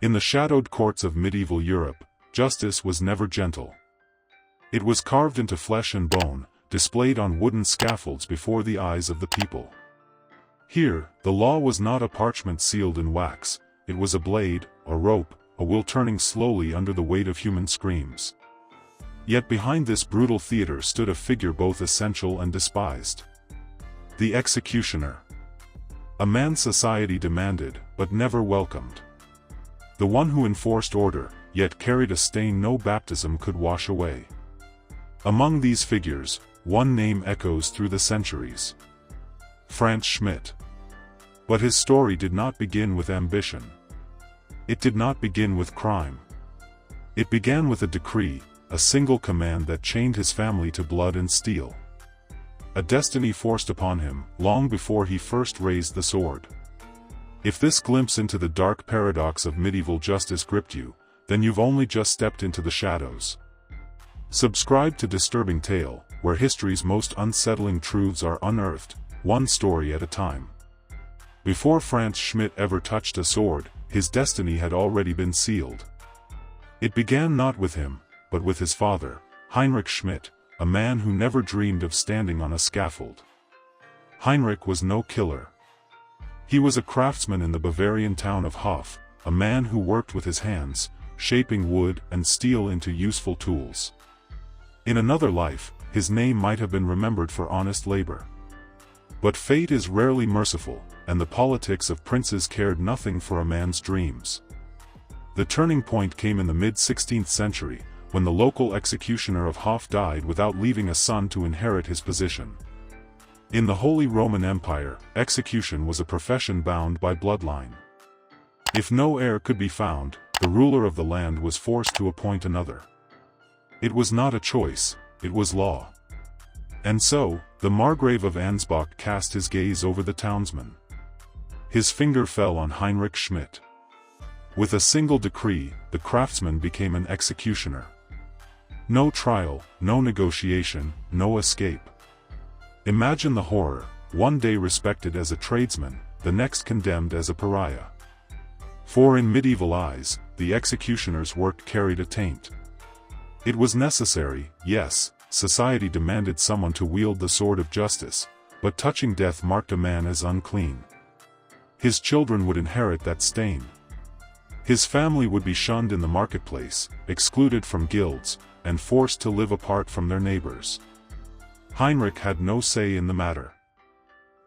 In the shadowed courts of medieval Europe, justice was never gentle. It was carved into flesh and bone, displayed on wooden scaffolds before the eyes of the people. Here, the law was not a parchment sealed in wax, it was a blade, a rope, a will turning slowly under the weight of human screams. Yet behind this brutal theater stood a figure both essential and despised. The executioner. A man society demanded, but never welcomed. The one who enforced order, yet carried a stain no baptism could wash away. Among these figures, one name echoes through the centuries. Frantz Schmidt. But his story did not begin with ambition. It did not begin with crime. It began with a decree, a single command that chained his family to blood and steel. A destiny forced upon him, long before he first raised the sword. If this glimpse into the dark paradox of medieval justice gripped you, then you've only just stepped into the shadows. Subscribe to Disturbing Tale, where history's most unsettling truths are unearthed, one story at a time. Before Frantz Schmidt ever touched a sword, his destiny had already been sealed. It began not with him, but with his father, Heinrich Schmidt, a man who never dreamed of standing on a scaffold. Heinrich was no killer. He was a craftsman in the Bavarian town of Hof, a man who worked with his hands, shaping wood and steel into useful tools. In another life, his name might have been remembered for honest labor. But fate is rarely merciful, and the politics of princes cared nothing for a man's dreams. The turning point came in the mid-16th century, when the local executioner of Hof died without leaving a son to inherit his position. In the Holy Roman Empire, execution was a profession bound by bloodline. If no heir could be found, the ruler of the land was forced to appoint another. It was not a choice, it was law. And so, the Margrave of Ansbach cast his gaze over the townsman. His finger fell on Heinrich Schmidt. With a single decree, the craftsman became an executioner. No trial, no negotiation, no escape. Imagine the horror, one day respected as a tradesman, the next condemned as a pariah. For in medieval eyes, the executioner's work carried a taint. It was necessary, yes, society demanded someone to wield the sword of justice, but touching death marked a man as unclean. His children would inherit that stain. His family would be shunned in the marketplace, excluded from guilds, and forced to live apart from their neighbors. Heinrich had no say in the matter.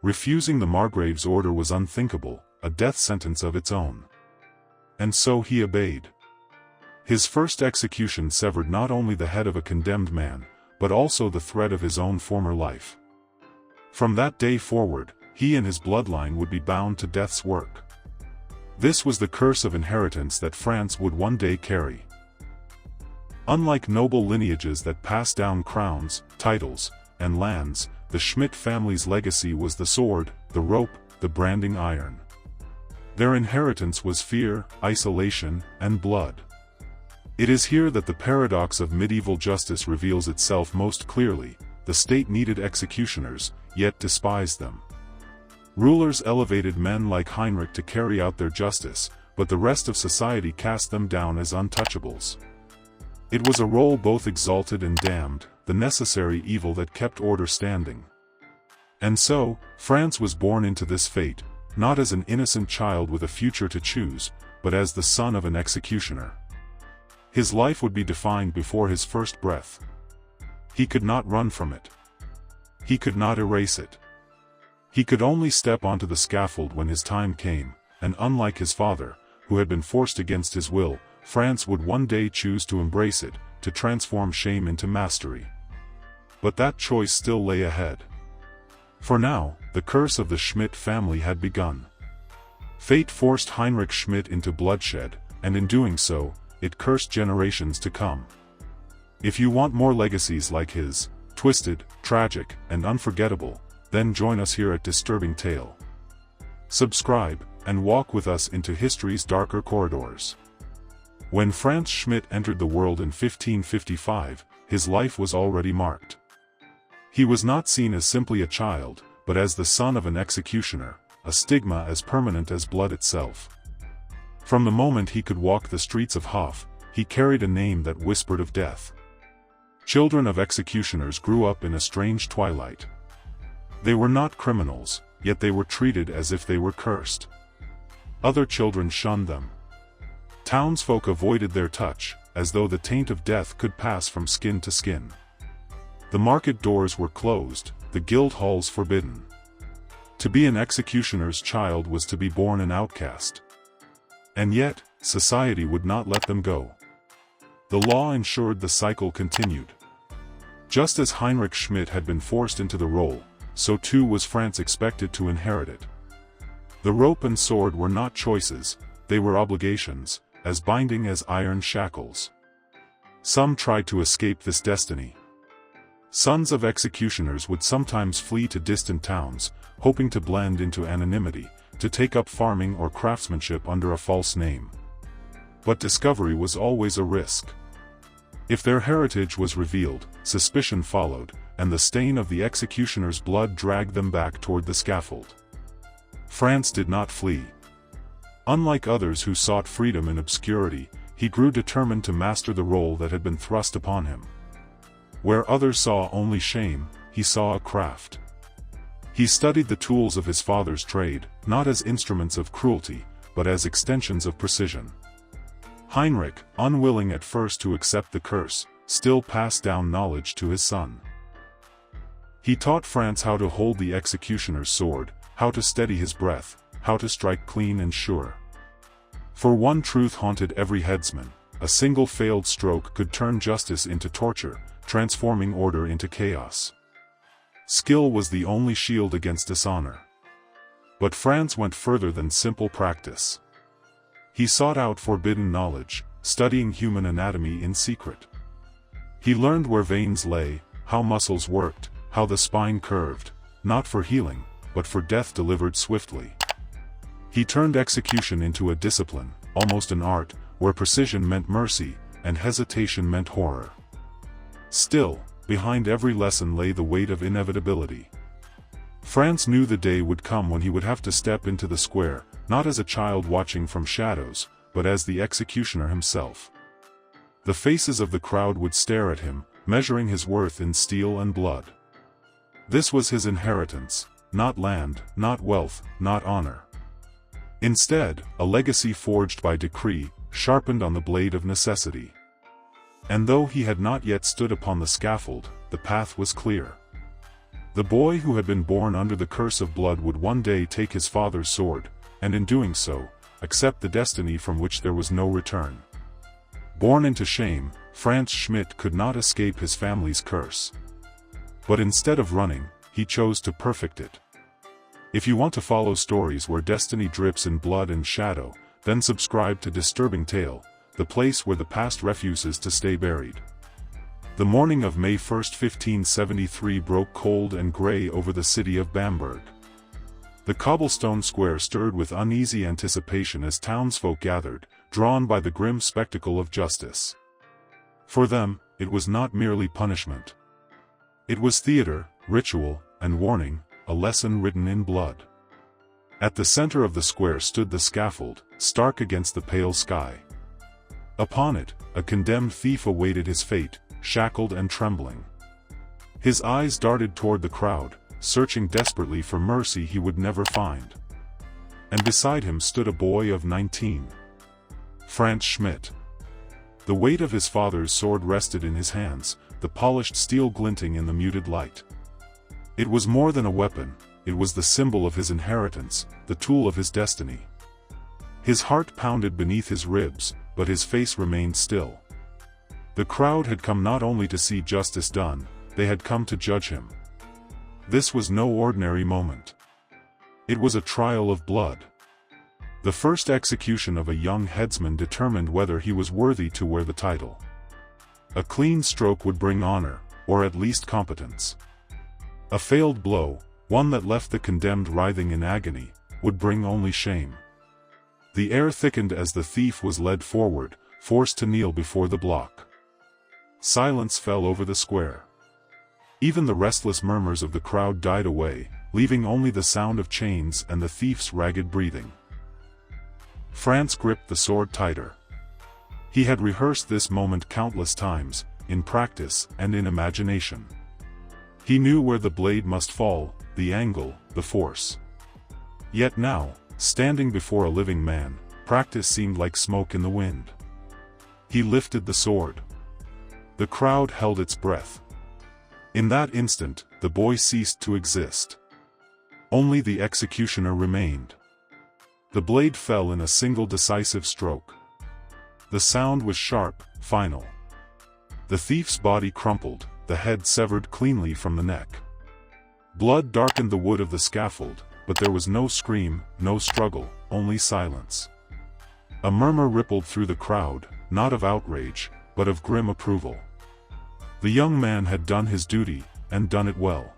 Refusing the Margrave's order was unthinkable, a death sentence of its own. And so he obeyed. His first execution severed not only the head of a condemned man, but also the thread of his own former life. From that day forward, he and his bloodline would be bound to death's work. This was the curse of inheritance that France would one day carry. Unlike noble lineages that passed down crowns, titles, and lands, the Schmidt family's legacy was the sword, the rope, the branding iron. Their inheritance was fear, isolation, and blood. It is here that the paradox of medieval justice reveals itself most clearly. The state needed executioners, yet despised them. Rulers elevated men like Heinrich to carry out their justice, but the rest of society cast them down as untouchables. It was a role both exalted and damned, the necessary evil that kept order standing. And so, France was born into this fate, not as an innocent child with a future to choose, but as the son of an executioner. His life would be defined before his first breath. He could not run from it. He could not erase it. He could only step onto the scaffold when his time came, and unlike his father, who had been forced against his will, France would one day choose to embrace it, to transform shame into mastery. But that choice still lay ahead. For now, the curse of the Schmidt family had begun. Fate forced Heinrich Schmidt into bloodshed, and in doing so, it cursed generations to come. If you want more legacies like his, twisted, tragic, and unforgettable, then join us here at Disturbing Tale. Subscribe, and walk with us into history's darker corridors. When Frantz Schmidt entered the world in 1555, his life was already marked. He was not seen as simply a child, but as the son of an executioner, a stigma as permanent as blood itself. From the moment he could walk the streets of Hof, he carried a name that whispered of death. Children of executioners grew up in a strange twilight. They were not criminals, yet they were treated as if they were cursed. Other children shunned them. Townsfolk avoided their touch, as though the taint of death could pass from skin to skin. The market doors were closed, the guild halls forbidden. To be an executioner's child was to be born an outcast. And yet, society would not let them go. The law ensured the cycle continued. Just as Heinrich Schmidt had been forced into the role, so too was Frantz expected to inherit it. The rope and sword were not choices, they were obligations, as binding as iron shackles. Some tried to escape this destiny. Sons of executioners would sometimes flee to distant towns, hoping to blend into anonymity, to take up farming or craftsmanship under a false name. But discovery was always a risk. If their heritage was revealed, suspicion followed, and the stain of the executioner's blood dragged them back toward the scaffold. Frantz did not flee. Unlike others who sought freedom in obscurity, he grew determined to master the role that had been thrust upon him. Where others saw only shame, he saw a craft. He studied the tools of his father's trade, not as instruments of cruelty, but as extensions of precision. Heinrich, unwilling at first to accept the curse, still passed down knowledge to his son. He taught Frantz how to hold the executioner's sword, how to steady his breath, how to strike clean and sure. For one truth haunted every headsman: a single failed stroke could turn justice into torture, transforming order into chaos. Skill was the only shield against dishonor. But Frantz went further than simple practice. He sought out forbidden knowledge, studying human anatomy in secret. He learned where veins lay, how muscles worked, how the spine curved, not for healing, but for death delivered swiftly. He turned execution into a discipline, almost an art, where precision meant mercy, and hesitation meant horror. Still, behind every lesson lay the weight of inevitability. Frantz knew the day would come when he would have to step into the square, not as a child watching from shadows, but as the executioner himself. The faces of the crowd would stare at him, measuring his worth in steel and blood. This was his inheritance, not land, not wealth, not honor. Instead, a legacy forged by decree, sharpened on the blade of necessity. And though he had not yet stood upon the scaffold, the path was clear. The boy who had been born under the curse of blood would one day take his father's sword, and in doing so, accept the destiny from which there was no return. Born into shame, Frantz Schmidt could not escape his family's curse. But instead of running, he chose to perfect it. If you want to follow stories where destiny drips in blood and shadow, then subscribe to Disturbing Tale, the place where the past refuses to stay buried. The morning of May 1, 1573 broke cold and grey over the city of Bamberg. The cobblestone square stirred with uneasy anticipation as townsfolk gathered, drawn by the grim spectacle of justice. For them, it was not merely punishment. It was theater, ritual, and warning, a lesson written in blood. At the center of the square stood the scaffold, stark against the pale sky. Upon it, a condemned thief awaited his fate, shackled and trembling. His eyes darted toward the crowd, searching desperately for mercy he would never find. And beside him stood a boy of 19. Frantz Schmidt. The weight of his father's sword rested in his hands, the polished steel glinting in the muted light. It was more than a weapon, it was the symbol of his inheritance, the tool of his destiny. His heart pounded beneath his ribs, but his face remained still. The crowd had come not only to see justice done, they had come to judge him. This was no ordinary moment. It was a trial of blood. The first execution of a young headsman determined whether he was worthy to wear the title. A clean stroke would bring honor, or at least competence. A failed blow, one that left the condemned writhing in agony, would bring only shame. The air thickened as the thief was led forward, forced to kneel before the block. Silence fell over the square. Even the restless murmurs of the crowd died away, leaving only the sound of chains and the thief's ragged breathing. Frantz gripped the sword tighter. He had rehearsed this moment countless times, in practice and in imagination. He knew where the blade must fall, the angle, the force. Yet now, standing before a living man, practice seemed like smoke in the wind. He lifted the sword. The crowd held its breath. In that instant, the boy ceased to exist. Only the executioner remained. The blade fell in a single decisive stroke. The sound was sharp, final. The thief's body crumpled, the head severed cleanly from the neck. Blood darkened the wood of the scaffold, but there was no scream, no struggle, only silence. A murmur rippled through the crowd, not of outrage, but of grim approval. The young man had done his duty, and done it well.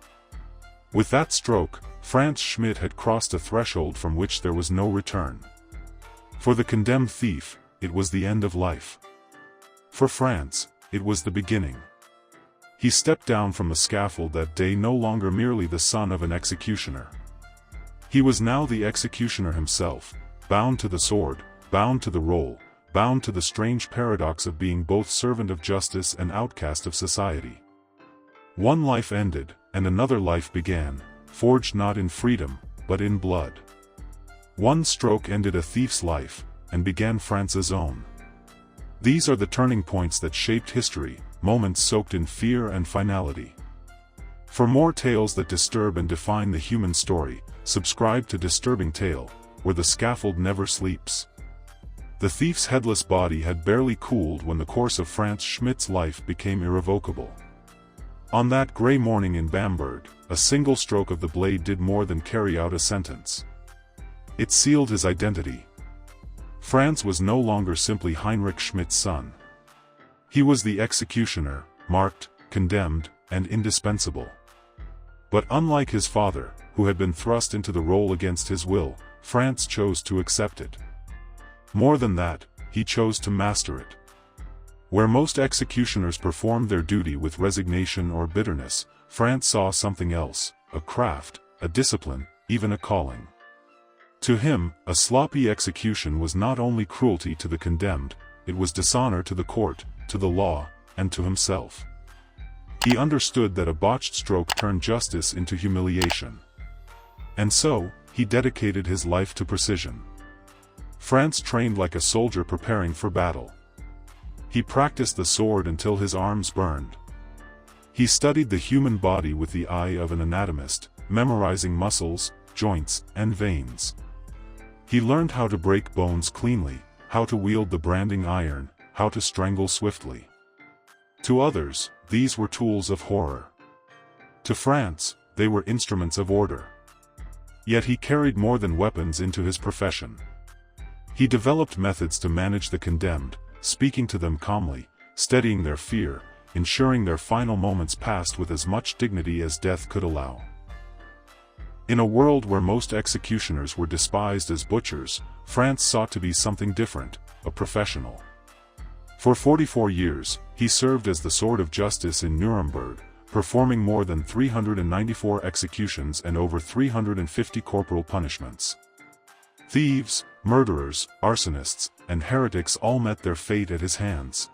With that stroke, Frantz Schmidt had crossed a threshold from which there was no return. For the condemned thief, it was the end of life. For Frantz, it was the beginning. He stepped down from the scaffold that day no longer merely the son of an executioner. He was now the executioner himself, bound to the sword, bound to the role, bound to the strange paradox of being both servant of justice and outcast of society. One life ended, and another life began, forged not in freedom, but in blood. One stroke ended a thief's life, and began Frantz's own. These are the turning points that shaped history, moments soaked in fear and finality. For more tales that disturb and define the human story, subscribe to Disturbing Tale, where the scaffold never sleeps. The thief's headless body had barely cooled when the course of Frantz Schmidt's life became irrevocable. On that gray morning in Bamberg, a single stroke of the blade did more than carry out a sentence. It sealed his identity. Frantz was no longer simply Heinrich Schmidt's son. He was the executioner, marked, condemned, and indispensable. But unlike his father, who had been thrust into the role against his will, Frantz chose to accept it. More than that, he chose to master it. Where most executioners performed their duty with resignation or bitterness, Frantz saw something else, a craft, a discipline, even a calling. To him, a sloppy execution was not only cruelty to the condemned, it was dishonor to the court, to the law, and to himself. He understood that a botched stroke turned justice into humiliation. And so, he dedicated his life to precision. Frantz trained like a soldier preparing for battle. He practiced the sword until his arms burned. He studied the human body with the eye of an anatomist, memorizing muscles, joints, and veins. He learned how to break bones cleanly, how to wield the branding iron, how to strangle swiftly. To others, these were tools of horror. To Frantz, they were instruments of order. Yet he carried more than weapons into his profession. He developed methods to manage the condemned, speaking to them calmly, steadying their fear, ensuring their final moments passed with as much dignity as death could allow. In a world where most executioners were despised as butchers, Frantz sought to be something different, a professional. For 44 years, he served as the sword of justice in Nuremberg, performing more than 394 executions and over 350 corporal punishments. Thieves, murderers, arsonists, and heretics all met their fate at his hands.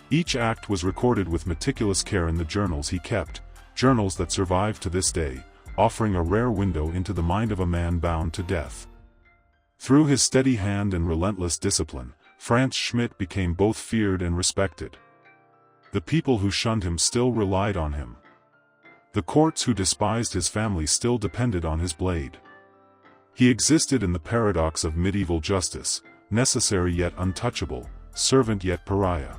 Each act was recorded with meticulous care in the journals he kept, journals that survive to this day, offering a rare window into the mind of a man bound to death. Through his steady hand and relentless discipline, Frantz Schmidt became both feared and respected. The people who shunned him still relied on him. The courts who despised his family still depended on his blade. He existed in the paradox of medieval justice, necessary yet untouchable, servant yet pariah.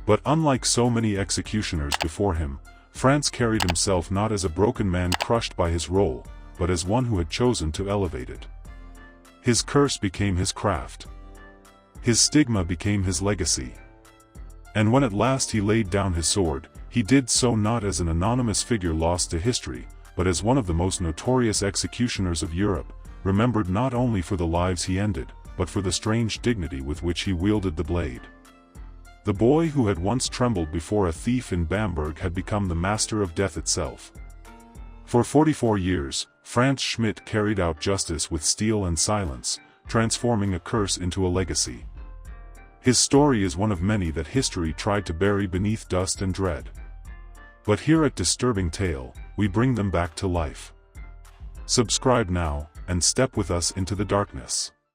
But unlike so many executioners before him, Frantz carried himself not as a broken man crushed by his role, but as one who had chosen to elevate it. His curse became his craft. His stigma became his legacy. And when at last he laid down his sword, he did so not as an anonymous figure lost to history, but as one of the most notorious executioners of Europe, remembered not only for the lives he ended, but for the strange dignity with which he wielded the blade. The boy who had once trembled before a thief in Bamberg had become the master of death itself. For 44 years, Frantz Schmidt carried out justice with steel and silence, transforming a curse into a legacy. His story is one of many that history tried to bury beneath dust and dread. But here at Disturbing Tale, we bring them back to life. Subscribe now, and step with us into the darkness.